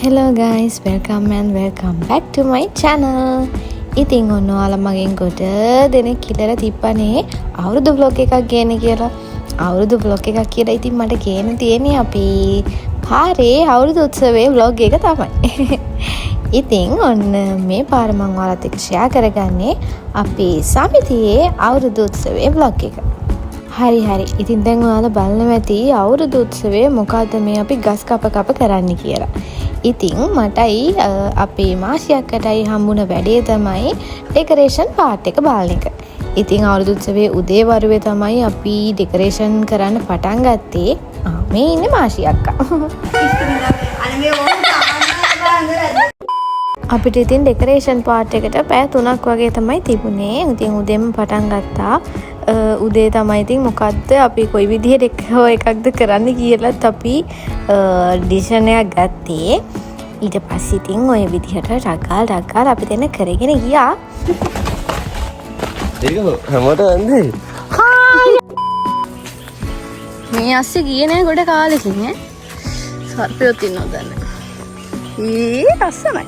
Hello guys, welcome and welcome back to my channel. ඉතින් ඔයාලා මගෙන් කොට දෙනෙක් කියලා තිබ්බනේ අවුරුදු vlog එකක් ගේන්න කියලා. අවුරුදු vlog එකක් කියලා ඉතින් මට ගේන්න තියෙන්නේ අපි පාරේ අවුරුදු උත්සවයේ vlog එක තමයි. ඉතින් ඔන්න මේ පාර මම ඔයාලත් එක්ක share කරගන්නේ අපේ සමිතියේ අවුරුදු උත්සවයේ vlog එක. හරි ඉතින් දැන් ඔයාලා බලනවා ඇති අවුරුදු උත්සවයේ මොකද්ද මේ අපි ගස් කප කරන්න කියලා. ඉතින් මටයි අපේ මාසියක්කටයි හම්බුන වැඩේ තමයි ඩෙකරේෂන් පාර්ට් එක බලන එක. ඉතින් අවුරුදු උත්සවයේ උදේ වරුවේ තමයි අපි ඩෙකරේෂන් කරන්න පටන් ගත්තේ. මේ ඉන්නේ මාසියක්කා. අපිට ඉතින් ඩෙකරේෂන් පාර්ට් එකට පැය 3ක් වගේ තමයි තිබුණේ. ඉතින් උදේම පටන් ගත්තා. උදේ තමයි ඉතින් මොකද්ද අපි කොයි විදිහේ ඩෙකෝ එකක්ද කරන්න කියලාත් අපි ඩිසිෂන් එකක් ගත්තේ. ඊට පස්සේ ඉතින් ඔය විදිහට රගාල් අපි දෙන්න කරගෙන ගියා. ඒක හැමෝට වන්දේ. හායි. මේ ඇස්සේ ගියේ නෑ ගොඩ කාලෙකින් ඈ. සර්පයොත් ඉන්නවද දන්නේ. අස්සමයි.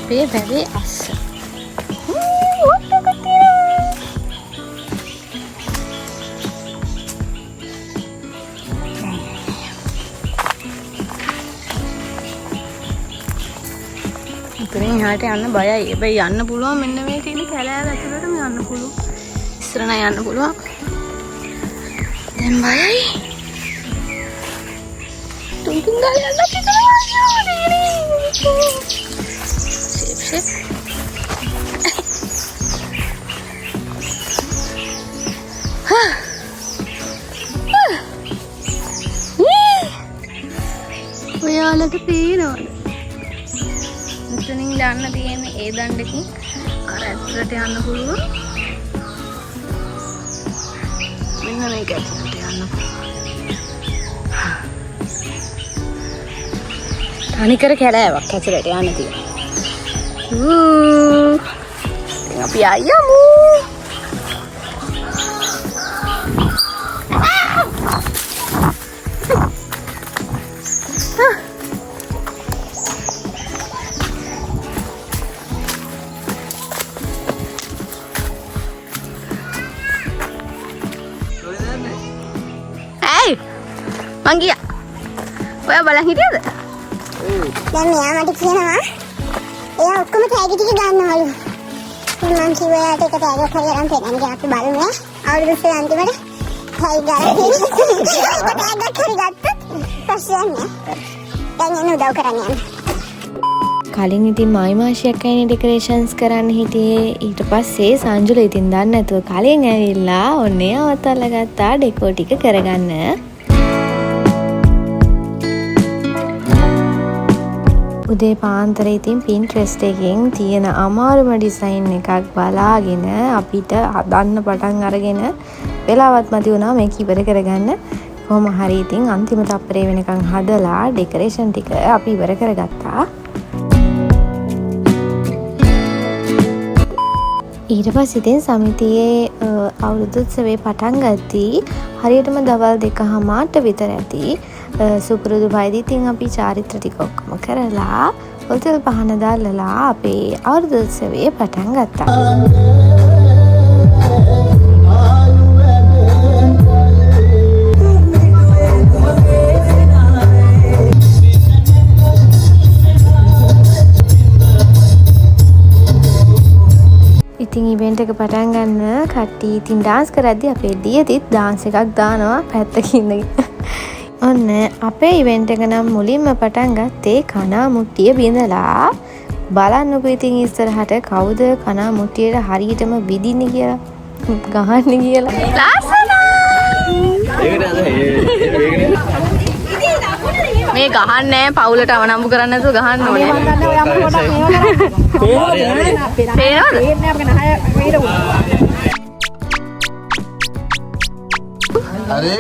අපේ වැවේ අස්ස. ඉතින් එහාට යන්න බයයි. හැබැයි යන්න පුළුවන් මෙන්න මේ තියෙන කැලෑව ඇතුළටම යන්න පුළුවන්. ඉස්සර නම් යන්න පුළුවන්. දැන් බයයි. තුන්තුන් ගාලා යන්න පිටනවා. Shit. ඔයාලට පේනවද? මෙතනින් යන්න තියෙන ඒ දණ්ඩකින් අර ඇතුළට යන්න පුළුවන්. මෙන්න මේක ඇතුළට යන්න පුළුවන්. තනිකර කැලෑවක් ඇතුළට යන්න තියෙනවා. අපි ayyamu. Hey, Manggia. Oya balan hitiyada? දැන් මෙයා මට කියනවා එයා ඔක්කොම ටැග් ටික ගන්නවලු. මම කිව්වා යාට එක ටැග් එකක් හරි අරන් පෙන්නන්න කියලා අපි බලමු ඈ. අවුරුදු ඉස්සෙල් අන්තිමට ටැග් ගාලා තියෙනවා. ටැග් එකක් හරි ගත්තත් පස්සේ යන්නේ. දැන් එන්න උදව් කරන්න යන්න. කලින් ඉතින් මායි මාසියක්කයිනේ ඩෙකරේෂන්ස් කරන්න හිටියේ. ඊට පස්සේ සංජුල ඉතින් දන්නේ නැතුව කලින් ඇවිල්ලා ඔන්නේ අවතල්ලා ගත්තා ඩෙකෝ ටික කරගන්න. උදේ පාන්දර ඉතින් Pinterest එකෙන් තියෙන අමාරුම ඩිසයින් එකක් බලාගෙන අපිට හදන්න පටන් අරගෙන වෙලාවත් මදි වුණා මේක ඉවර කරගන්න. කොහොම හරි ඉතින් අන්තිම තප්පරේ වෙනකන් හදලා ඩෙකරේෂන් ටික අපි ඉවර කරගත්තා. ඊට පස්සේ ඉතින් සමිතියේ අවුරුදු උත්සවේ පටන් ගත්තා. හරියටම දවල් 2:00ට විතර ඇති. සුපුරුදු පරිදි ඉතින් අපි චාරිත්‍ර ටික ඔක්කොම කරලා ඔතල් පහන දාලා අපේ අවුරුදු උත්සවයේ පටන් ගත්තා. ඉතින් ඉවෙන්ට් එක පටන් ගන්න කට්ටිය ඉතින් dance කරද්දි අපේ දියදිත් dance එකක් දානවා පැත්තකින් ඉඳගෙන. ඔන්න අපේ ඉවෙන්ට් එක නම් මුලින්ම පටන් ගත්තේ කනා මුට්ටිය බිඳලා. බලන්නකෝ ඉතින් ඉස්සරහට කවුද කනා මුට්ටියට හරියටම විදින්නේ කියලා ගහන්නේ කියලා. මේ ගහන්නේ පවුලට අවනම්බු කරන්න නැතුව ගහන්න ඕනේ. හරි.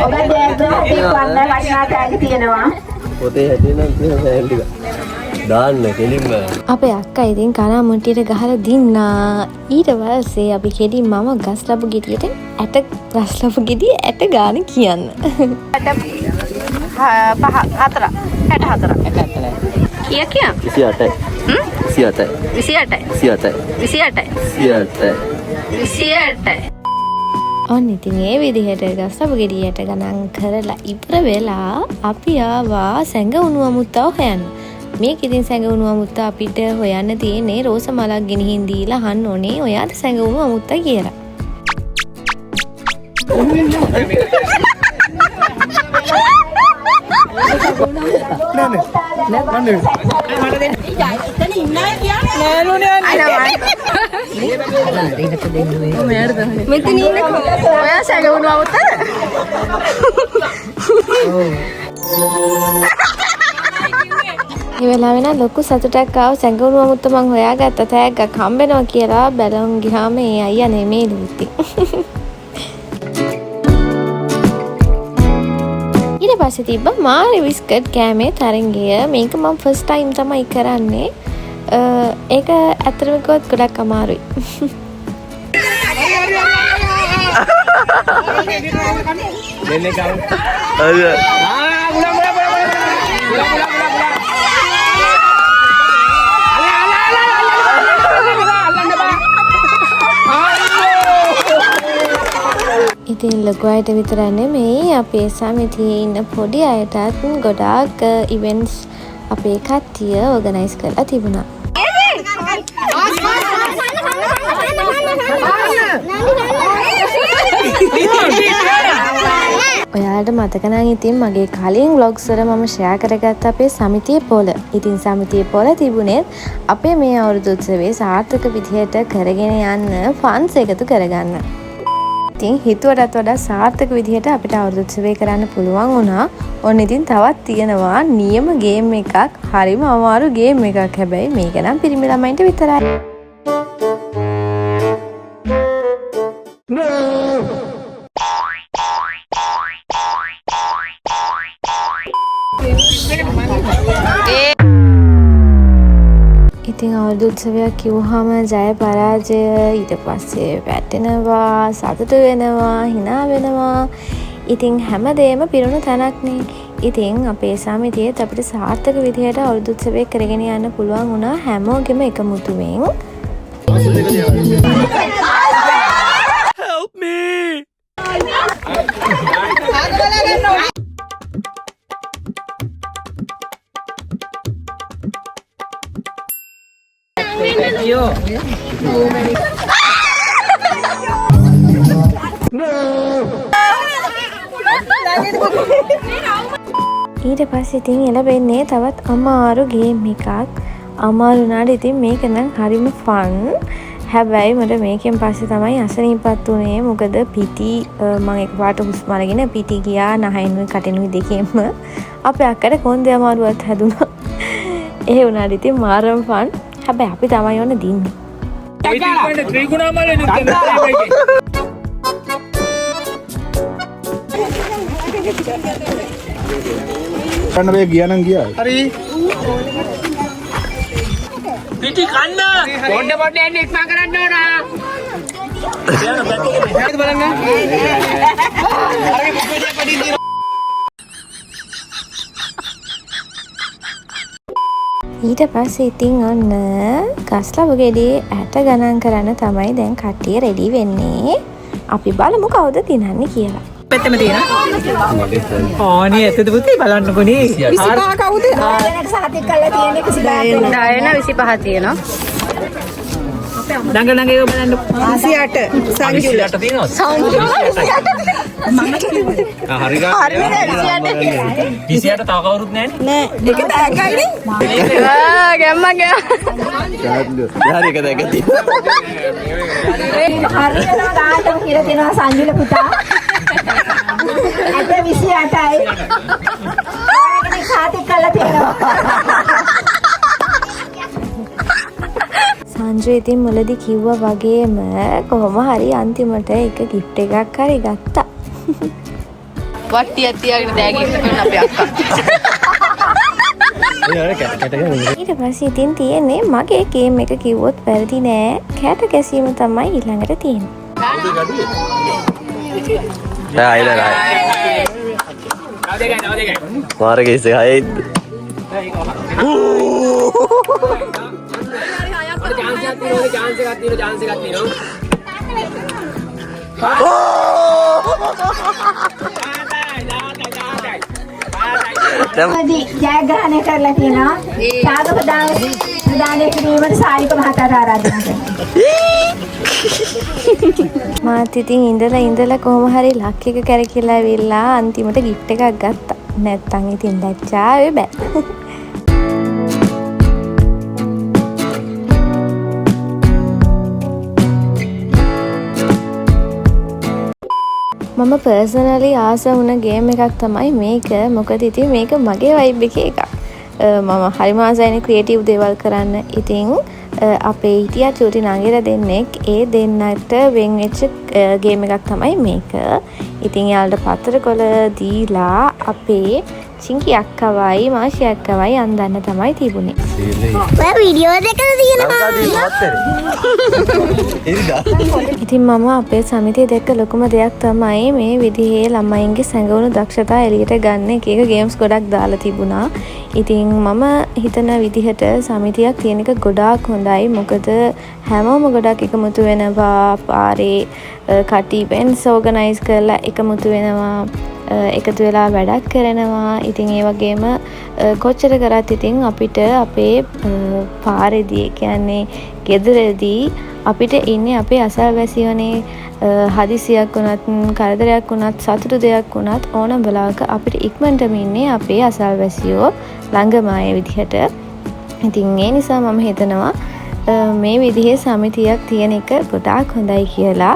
ඔබ දැන් වටිනා තෑගි තියෙනවා. පොතේ හැටිනම් තියෙන ෆෑන් ටික. දාන්න කෙලින්ම. අපේ අක්කා ඉතින් කනා මුට්ටියට ගහලා දින්නා. ඊට පස්සේ අපි කෙලින්ම ගස් ලැබු ගෙඩියට ඇට ගස් ලැබු ගෙඩිය ඇට ගාන කියන්න. කිය 28යි. 28යි. ඔන්න ඉතින් ඒ විදිහට ගස් ලැබු ගෙඩියට ගණන් කරලා ඉවර වෙලා අපි ආවා සැඟවුණු අමුත්තාව හොයන්න. මේක ඉතින් සැඟවුණු අමුත්තා අපිට හොයන්න තියෙන්නේ රෝස මලක් ගෙනihin දීලා අහන්න ඕනේ ඔයාට සැඟවුණු අමුත්තා කියලා. මෙතන ඉන්නකෝ. ඔයා සැඟවුණු අමුත්තාද? මේ වෙලාවේ නම් ලොකු සතුටක් ආව සැඟවුණු අමුත්ත මං හොයාගත්ත තෑග්ගක් හම්බෙනවා කියලා බැලුම් ගියාම ඒ අයියා නෙමෙයි ලුති. ඊට පස්සේ තිබ්බා මාරි බිස්කට් කෑමේ තරංගය. මේක මම ෆස්ට් ටයිම් තමයි කරන්නේ. ඒක ඇත්තටම කිව්වොත් ගොඩක් අමාරුයි. දෙන්නේ කවුද? ඉතින් ලොකු අයට විතර නෙමෙයි අපේ සමිතියේ ඉන්න පොඩි අයටත් ගොඩාක් ඉවෙන්ට්ස් අපේ කට්ටිය ඕගනයිස් කරලා තිබුණා. ඔයාලට මතක නම් ඉතින් මගේ කලින් vlogs වල මම ෂෙයා කරගත්ත අපේ සමිතියේ පොළ. ඉතින් සමිතියේ පොළ තිබුණේ අපේ මේ අවුරුදු උත්සවයේ සාර්ථක විදිහට කරගෙන යන්න ෆන්ඩ්ස් එකතු කරගන්න. ඉතින් හිතුවටත් වඩා සාර්ථක විදිහට අපිට අවුරුදු උත්සවය කරන්න පුළුවන් වුණා. ඔන්න ඉතින් තවත් තියෙනවා නියම ගේම් එකක්. හරිම අමාරු ගේම් එකක්. හැබැයි මේක නම් පිරිමි ළමයින්ට විතරයි. ඉතින් අවුරුදු උත්සවයක් කිව්වහම ජය පරාජය ඊට පස්සේ වැටෙනවා සතුට වෙනවා hina වෙනවා. ඉතින් හැමදේම පිරුණු තැනක්නේ. ඉතින් අපේ සමිතියේත් අපිට සාර්ථක විදිහට අවුරුදු උත්සවය කරගෙන යන්න පුළුවන් වුණා හැමෝගෙම එකමුතුවෙන්. Help me! ඊට පස්සේ ඉතින් එළවෙන්නේ තවත් අමාරු ගේම් එකක්. අමාරු නාඩ ඉතින් මේක නම් හරිම ෆන්. හැබැයි මට මේකෙන් පස්සේ තමයි අසනීපත් උනේ. මොකද පිටි මම එකපාරට හුස්ම අරගෙන පිටි ගියා නහයිනුයි කටිනුයි දෙකෙන්ම. අපේ අක්කට කොන්දේ අමාරුවක් හැදුනා. ඒ වුණාට ඉතින් මාරම ෆන්. හැබැයි අපි තමයි ඔන්න දින්නේ. කන්න බෑ ගියා නම් ගියා. හරි. පිටි කන්න. පොඩ යන්න ඉක්මන් කරන්න ඕන. බලන්න. ඊට පස්සේ ඉතින් ඔන්න ගස්ලබු ගෙඩියේ ඇට ගණන් කරන්න තමයි දැන් කට්ටිය රෙඩි වෙන්නේ. අපි බලමු කවුද දිනන්නේ කියලා. පැත්තම තියෙනවා. ආනේ ඇත්තද පුතේ බලන්නකෝ නේ. 25 කවුද? සාතික් කරලා තියෙන්නේ 25 ඩයනා 25 තියෙනවා. නංග ඒව බලන්න. 28 සංජු 28 තියෙනවා. සංජු 28. හරි ගා. 28 තව කවුරුත් නැන්නේ. නෑ දෙක දාගන්නේ. ගැම්මා ගෑ. හරි එක දැකති. හරියටම දාන්න කියලා තියෙනවා සංජුල පුතා. ඇට 28යි. ඔයාලගේ සාතික් කරලා තියෙනවා. සංජු ඉතින් මුලදී කිව්වා වගේම කොහොම හරි අන්තිමට එක gift එකක් හරි ගත්තා. වට්ටියක් තියාගෙන දෑගින්න කරන අපේ අක්කා. ඊට පස්සේ ඉතින් තියෙන්නේ මගේ ගේම් එක කිව්වොත් වැරදි නෑ. කැට ගැසීම තමයි ඊළඟට තියෙන්නේ. මාර කේස් එක හයයි. ජයග්‍රහණය කරලා තියෙනවා. සාධක දානය කිරීමට සාලික මහතාට ආරාධනා කරනවා. මාත් ඉතින් ඉඳලා කොහොම හරි ලක් එක කැරකිලා ඇවිල්ලා අන්තිමට ගිෆ්ට් එකක් ගත්තා. නැත්තම් ඉතින් දැච්චාවේ බෑ. මම පර්සනලි ආස වුණ ගේම් එකක් තමයි මේක. මොකද ඉතින් මේක මගේ වයිබ් එකේ එකක්. මම හරිම ආසයිනේ ක්‍රියේටිව් දේවල් කරන්න. ඉතින් අපේ හිටියා චූටි නංගිලා දෙන්නෙක් ඒ දෙන්නට වෙන් වෙච්ච ගේම් එකක් තමයි මේක. ඉතින් යාළුවට පතර කොළ දීලා අපේ චින්කි අක්කවයි මාෂි අක්කවයි අන්දන්න තමයි තිබුණේ. ඔය වීඩියෝ දෙකද තියෙනවා. ඉතින් මම අපේ සමිතිය දැක්ක ලොකුම දෙයක් තමයි මේ විදිහේ ළමයින්ගේ සැඟවුණු දක්ෂතා එළියට ගන්න එක ගේම්ස් ගොඩක් දාලා තිබුණා. ඉතින් මම හිතන විදිහට සමිතියක් තියෙන එක ගොඩාක් හොඳයි. මොකද හැමෝම ගොඩක් එකමුතු වෙනවා. පාරේ කටි ඉවෙන්ට්ස් ඕගනයිස් කරලා එකමුතු වෙනවා. එකතු වෙලා වැඩක් කරනවා. ඉතින් ඒ වගේම කොච්චර කරත් ඉතින් අපිට අපේ පාරේදී කියන්නේ ගෙදරදී අපිට ඉන්නේ අපේ අසල්වැසියෝනේ. හදිසියක් වුණත් කරදරයක් වුණත් සතුටු දෙයක් වුණත් ඕනම වෙලාවක අපිට ඉක්මනටම ඉන්නේ අපේ අසල්වැසියෝ ළඟම අය විදිහට. ඉතින් ඒ නිසා මම හිතනවා මේ විදිහේ සමිතියක් තියෙන එක ගොඩාක් හොඳයි කියලා.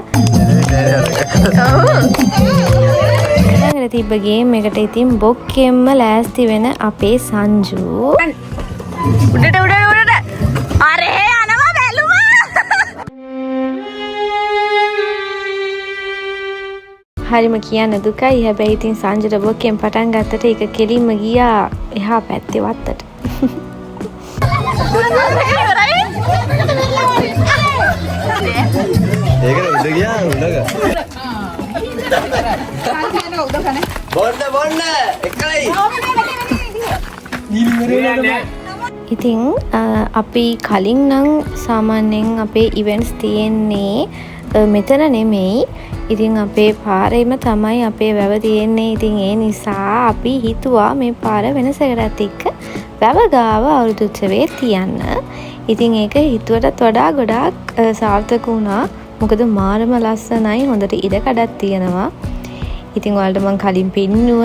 ඊළඟට තිබ්බ ගේම් එකට ඉතින් බොක්කෙම්ම ලෑස්ති වෙන අපේ සංජු උඩට අරේ යනවා බැලුවා. හරිම කියන්න දුකයි. හැබැයි ඉතින් සංජුට බොක්කෙන් පටන් ගත්තට ඒක කෙලින්ම ගියා එහා පැත්තේ වත්තට. ඒකට උඩ ගියා උඩක. බොන්න එකයි. ඉතින් අපි කලින් නම් සාමාන්‍යයෙන් අපේ ඉවෙන්ට්ස් තියෙන්නේ මෙතන නෙමෙයි. ඉතින් අපේ පාරේම තමයි අපේ වැව තියෙන්නේ. ඉතින් ඒ නිසා අපි හිතුවා මේ පාර වෙනසකටත් එක්ක වැව ගාව අවුරුදු උත්සවයේ තියන්න. ඉතින් ඒක හිතුවටත් වඩා ගොඩාක් සාර්ථක වුණා. මොකද මාරම ලස්සනයි. හොඳට ඉඩකඩක් තියෙනවා. ඉතින් ඔයාලට මම කලින් පින්නුව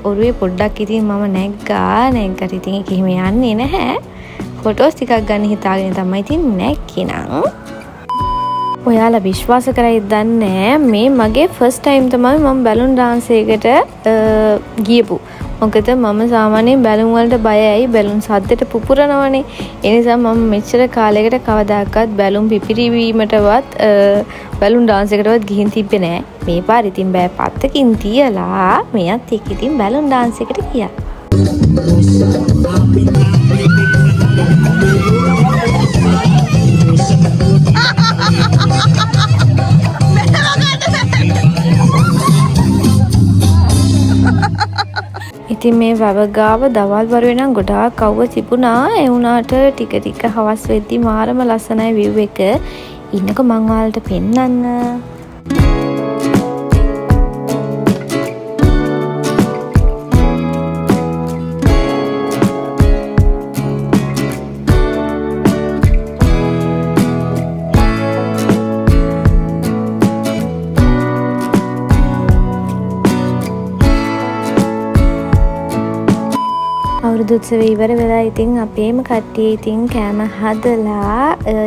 ඔරුවේ පොඩ්ඩක් ඉතින් මම නැග්ගට ඉතින් ඒක එහෙම යන්නේ නැහැ. ෆොටෝස් ටිකක් ගන්න හිතාගෙන තමයි ඉතින් නැග්ගිනම්. ඔයාලා විශ්වාස කරයිද දන්නේ මේ මගේ ෆස්ට් ටයිම් තමයි මම බැලුන් ඩාන්ස් එකකට ගියපු. මොකද මම සාමාන්‍යයෙන් බැලුන් වලට බයයි. බැලුන් සද්දෙට පුපුරනවනේ. ඒ නිසා මම මෙච්චර කාලයකට කවදාකවත් බැලුන් පිපිරිවීමටවත් බැලුන් ඩාන්ස් එකකටවත් ගිහින් තිබ්බේ නෑ. මේ පාර ඉතින් බෑ පත්තකින් තියලා මෙයත් එක්ක ඉතින් බැලුන් ඩාන්ස් එකට ගියා. ඉතින් මේ වැව ගාව දවල් වරුවේ නම් ගොඩාක් කව්ව තිබුණා. ඒ වුණාට ටික ටික හවස් වෙද්දි මාරම ලස්සනයි view එක. ඉන්නකො මං ඔයාලට පෙන්නන්න. අවුරුදු උත්සවය ඉවර වෙලා ඉතින් අපේම කට්ටිය ඉතින් කෑම හදලා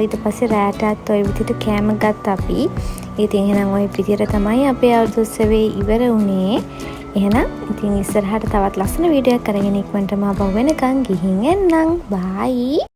ඊට පස්සේ රෑටත් ওই විදිහට කෑම ගත්තා අපි. ඉතින් එහෙනම් ওই විදිහට තමයි අපේ අවුරුදු උත්සවේ ඉවර වුණේ. එහෙනම් ඉතින් ඉස්සරහට තවත් ලස්සන වීඩියෝයක් අරගෙන ඉක්මනටම ආපහු වෙනකන් ගිහින් එන්නම්. බයි.